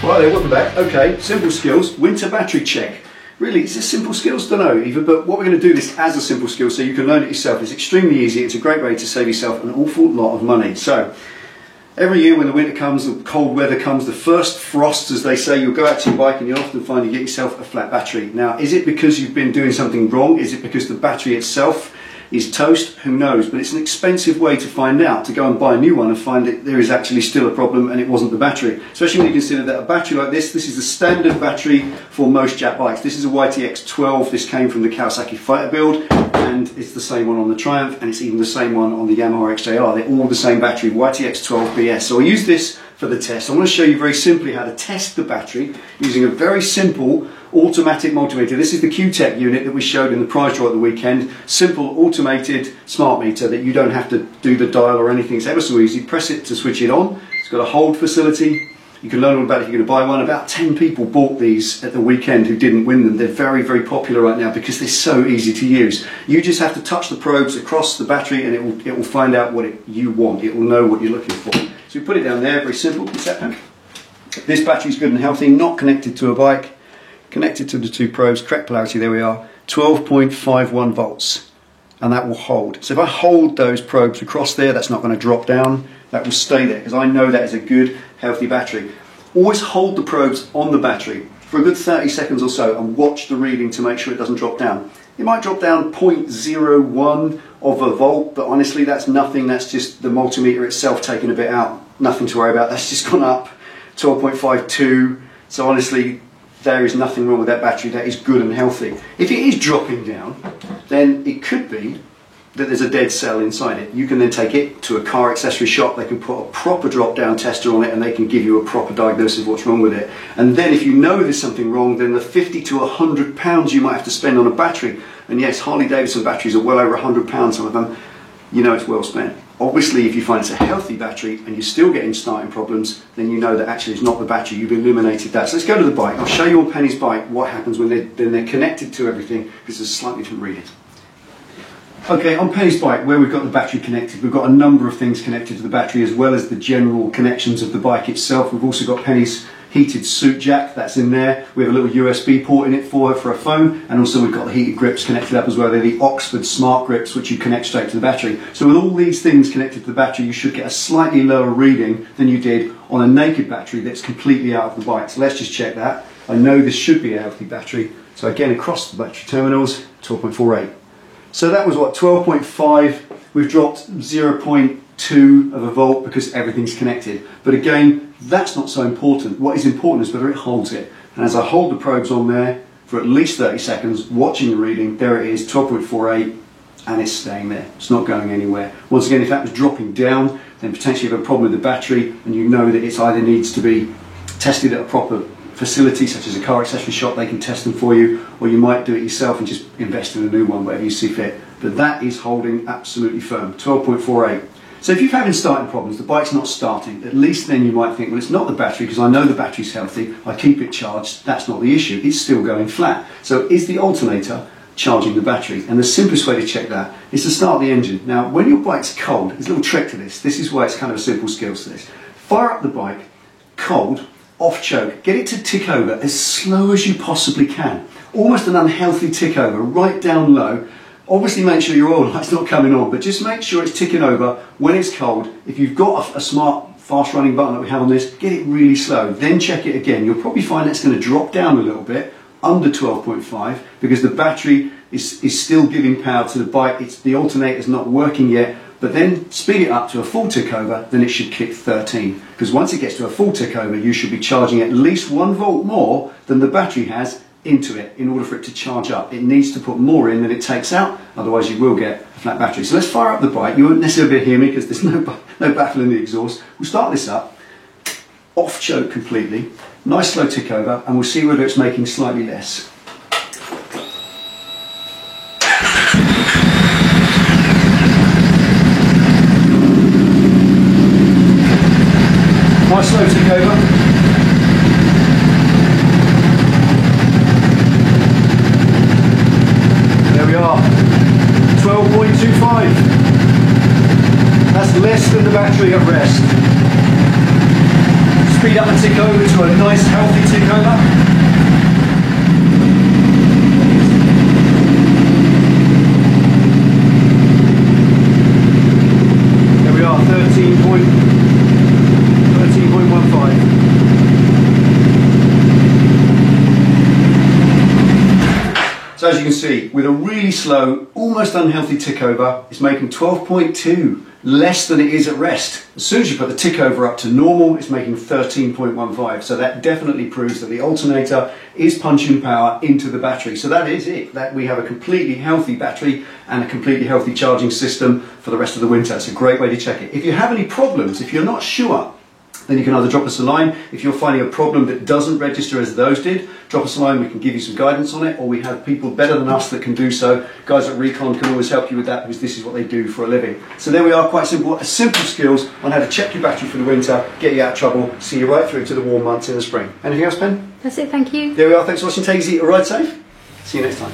Right there, welcome back. Okay, simple skills, winter battery check. Really, it's just simple skills, don't know even, but what we're going to do this as a simple skill so you can learn it yourself. It's extremely easy, it's a great way to save yourself an awful lot of money. So, every year when the winter comes, the cold weather comes, the first frost, as they say, you'll go out to your bike and you'll often find you get yourself a flat battery. Now, is it because you've been doing something wrong? Is it because the battery itself is toast? Who knows? But it's an expensive way to find out, to go and buy a new one and find that there is actually still a problem and it wasn't the battery. Especially when you consider that a battery like this is the standard battery for most Jap bikes. This is a YTX12, this came from the Kawasaki Fighter build, and it's the same one on the Triumph, and it's even the same one on the Yamaha XJR. They're all the same battery, YTX12BS. So I'll use this for the test. I want to show you very simply how to test the battery using a very simple automatic multimeter. This is the QTech unit that we showed in the prize draw at the weekend. Simple automated smart meter that you don't have to do the dial or anything. It's ever so easy. Press it to switch it on. It's got a hold facility. You can learn all about it if you're going to buy one. About 10 people bought these at the weekend who didn't win them. They're very, very popular right now because they're so easy to use. You just have to touch the probes across the battery and it will find out what you want. It will know what you're looking for. So we put it down there, very simple. This battery is good and healthy, not connected to a bike, connected to the two probes, correct polarity, there we are, 12.51 volts, and that will hold. So if I hold those probes across there, that's not going to drop down, that will stay there, because I know that is a good, healthy battery. Always hold the probes on the battery for a good 30 seconds or so and watch the reading to make sure it doesn't drop down. It might drop down 0.01 of a volt, but honestly that's nothing, that's just the multimeter itself taking a bit out, nothing to worry about. That's just gone up 12.52, so honestly there is nothing wrong with that battery, that is good and healthy. If it is dropping down, then it could be that there's a dead cell inside it. You can then take it to a car accessory shop, they can put a proper drop down tester on it and they can give you a proper diagnosis of what's wrong with it. And then if you know there's something wrong, then the 50 to 100 pounds you might have to spend on a battery, and yes, Harley Davidson batteries are well over 100 pounds, some of them, you know it's well spent. Obviously if you find it's a healthy battery and you're still getting starting problems, then you know that actually it's not the battery, you've eliminated that. So let's go to the bike. I'll show you on Penny's bike what happens when they're connected to everything, because there's a slightly different reading. Okay, on Penny's bike, where we've got the battery connected, we've got a number of things connected to the battery as well as the general connections of the bike itself. We've also got Penny's heated suit jack, that's in there. We have a little USB port in it for her for a phone, and also we've got the heated grips connected up as well. They're the Oxford Smart Grips, which you connect straight to the battery. So with all these things connected to the battery, you should get a slightly lower reading than you did on a naked battery that's completely out of the bike. So let's just check that. I know this should be a healthy battery. So again, across the battery terminals, 12.48. So that was what, 12.5, we've dropped 0.2 of a volt because everything's connected. But again, that's not so important. What is important is whether it holds it. And as I hold the probes on there for at least 30 seconds, watching the reading, there it is, 12.48, and it's staying there. It's not going anywhere. Once again, if that was dropping down, then potentially you have a problem with the battery, and you know that it either needs to be tested at a proper facility such as a car accessory shop, they can test them for you, or you might do it yourself and just invest in a new one, whatever you see fit. But that is holding absolutely firm, 12.48. So if you're having starting problems, the bike's not starting, at least then you might think, well, it's not the battery because I know the battery's healthy, I keep it charged, that's not the issue, it's still going flat. So is the alternator charging the battery? And the simplest way to check that is to start the engine. Now when your bike's cold, there's a little trick to this, this is why it's kind of a simple skill to this. Fire up the bike, cold, off choke, get it to tick over as slow as you possibly can. Almost an unhealthy tick over, right down low. Obviously make sure your oil light's not coming on, but just make sure it's ticking over when it's cold. If you've got a smart fast running button that we have on this, get it really slow, then check it again. You'll probably find it's going to drop down a little bit, under 12.5, because the battery is still giving power to the bike. The alternator's not working yet. But then speed it up to a full tick over, then it should kick 13. Because once it gets to a full tick over, you should be charging at least 1 volt more than the battery has into it in order for it to charge up. It needs to put more in than it takes out, otherwise you will get a flat battery. So let's fire up the bike. You won't necessarily hear me because there's no baffle in the exhaust. We'll start this up, off choke completely, nice slow tick over, and we'll see whether it's making slightly less. Nice slow tick over. There we are, 12.25. That's less than the battery at rest. speed up the tick over to a nice healthy tick over. There we are, 13.15. So as you can see, with a really slow, almost unhealthy tick over, it's making 12.2, less than it is at rest. As soon as you put the tick over up to normal, it's making 13.15. So that definitely proves that the alternator is punching power into the battery. So that is it, that we have a completely healthy battery and a completely healthy charging system for the rest of the winter. It's a great way to check it. If you have any problems, if you're not sure, then you can either drop us a line. If you're finding a problem that doesn't register as those did, drop us a line, we can give you some guidance on it, or we have people better than us that can do so. Guys at Recon can always help you with that, because this is what they do for a living. So there we are, quite simple, simple skills on how to check your battery for the winter, get you out of trouble, see you right through to the warm months in the spring. Anything else, Ben? That's it, thank you. There we are, thanks for watching, take it easy, ride safe. See you next time.